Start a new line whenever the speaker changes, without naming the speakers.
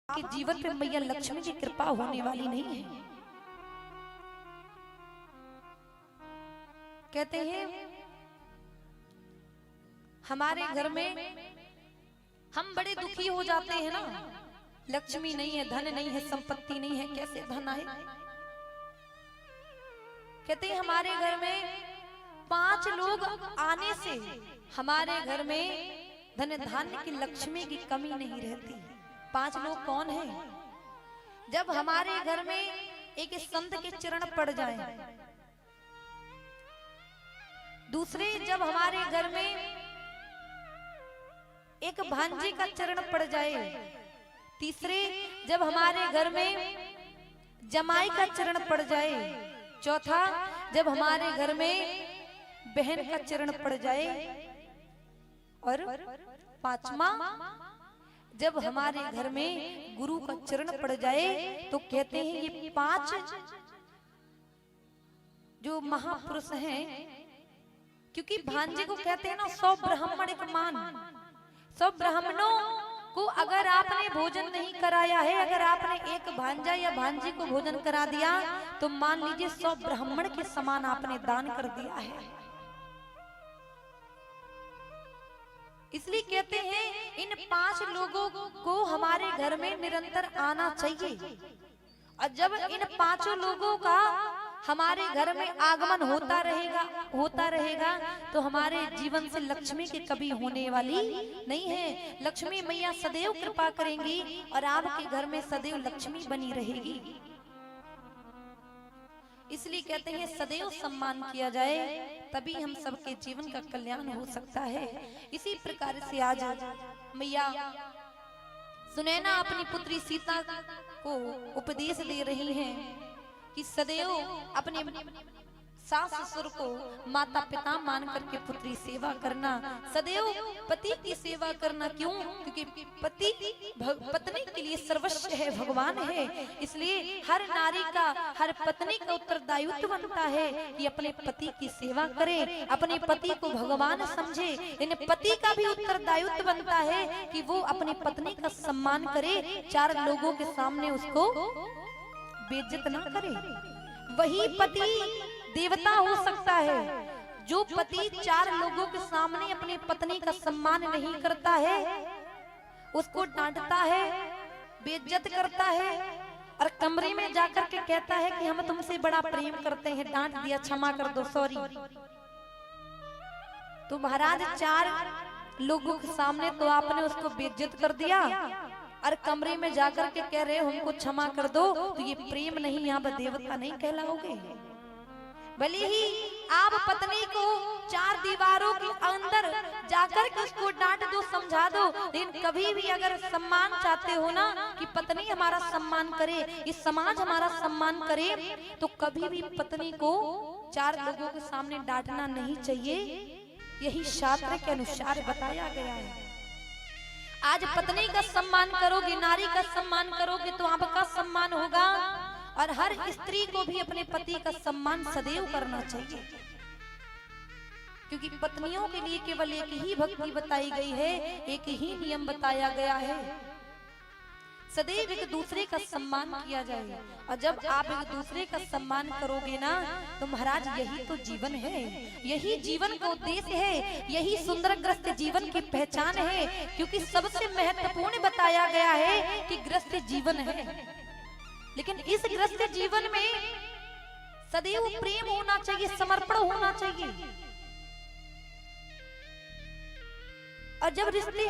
के जीवन पे मैया लक्ष्मी की कृपा होने वाली नहीं है। कहते हैं हमारे घर में हम बड़े दुखी हो जाते हैं ना, लक्ष्मी नहीं है, धन नहीं है, संपत्ति नहीं है, कैसे धन आए। कहते हैं हमारे घर में 5 लोग आने से हमारे घर में धन धान्य की लक्ष्मी की कमी नहीं रहती। 5 लोग कौन हैं? जब हमारे घर में एक संत के चरण पड़ जाएं, दूसरे जब हमारे घर में एक भांजे का चरण पड़ जाए, तीसरे जब हमारे घर में जमाई का चरण पड़ जाए, चौथा जब हमारे घर में बहन का चरण पड़ जाए, और 5वां जब हमारे घर में गुरु का चरण पड़ जाए, तो कहते हैं ये 5 जो महापुरुष हैं, क्योंकि भांजे को कहते हैं ना 100 ब्राह्मण एक मान। 100 ब्राह्मणों को अगर आपने भोजन नहीं कराया है, अगर आपने एक भांजा या भांजी को भोजन करा दिया, तो मान लीजिए 100 ब्राह्मण के समान आपने दान कर दिया है। इसलिए कहते हैं इन 5 लोगों को हमारे घर में निरंतर आना चाहिए, और जब इन 5 लोगों का हमारे घर में आगमन होता रहेगा तो हमारे जीवन से लक्ष्मी की कभी होने वाली नहीं है। लक्ष्मी मैया सदैव कृपा करेंगी और आपके घर में सदैव लक्ष्मी बनी रहेगी। इसलिए कहते हैं सदैव सम्मान किया जाए, तभी हम सबके जीवन का कल्याण हो सकता है। इसी प्रकार से आज मैया सुनैना अपनी पुत्री सीता को उपदेश दे रही हैं कि सदैव अपने सास ससुर को माता पिता मान करके पुत्री सेवा करना, सदैव पति की सेवा करना। क्यों? क्योंकि पति पत्नी के लिए सर्वस्व है, भगवान है। इसलिए हर नारी का, हर पत्नी का उत्तरदायित्व बनता है कि अपने पति की सेवा करे, अपने पति को भगवान समझे। इन पति का भी उत्तरदायित्व बनता है कि वो अपनी पत्नी का सम्मान करे, 4 लोगों के सामने उसको बेइज्जत ना करे। वही पति देवता हो सकता है जो पति 4 लोगों के सामने अपनी पत्नी का सम्मान नहीं करता है, उसको डांटता है, बेइज्जत करता है, और कमरे में जाकर के कहता है कि हम तुमसे बड़ा प्रेम करते हैं, डांट दिया, क्षमा कर दो, सॉरी। तो महाराज 4 लोगों के सामने तो आपने उसको बेइज्जत कर दिया, और कमरे में जाकर के कह रहे हो हमको क्षमा कर दो, तो ये प्रेम नहीं, यहाँ पर देवता नहीं कहलाओगे। भले ही आप पत्नी को 4 दीवारों के अंदर जाकर के उसको डांट दो, समझा दो, लेकिन कभी भी अगर सम्मान चाहते हो ना कि पत्नी हमारा सम्मान करे, ये समाज हमारा सम्मान करे, तो कभी भी पत्नी को 4 लोगों के सामने डांटना नहीं चाहिए। यही शास्त्र के अनुसार बताया गया है। आज पत्नी का सम्मान करोगे, नारी का सम्मान करोगे, तो आपका सम्मान होगा। और हर स्त्री को भी अपने पति का सम्मान सदैव करना चाहिए, क्योंकि पत्नियों के लिए केवल एक ही भक्ति बताई गई है, एक ही नियम बताया गया है, सदैव एक दूसरे का सम्मान किया जाए। और जब आप एक दूसरे का सम्मान करोगे ना, तो महाराज यही तो जीवन है, यही जीवन का उद्देश्य है, यही सुंदरग्रस्त जीवन की पहचान है। क्योंकि सबसे महत्वपूर्ण बताया गया है कि ग्रस्त जीवन है, लेकिन इस ग्रस्त जीवन में सदैव प्रेम होना चाहिए, समर्पण होना चाहिए। और जब रिश्ते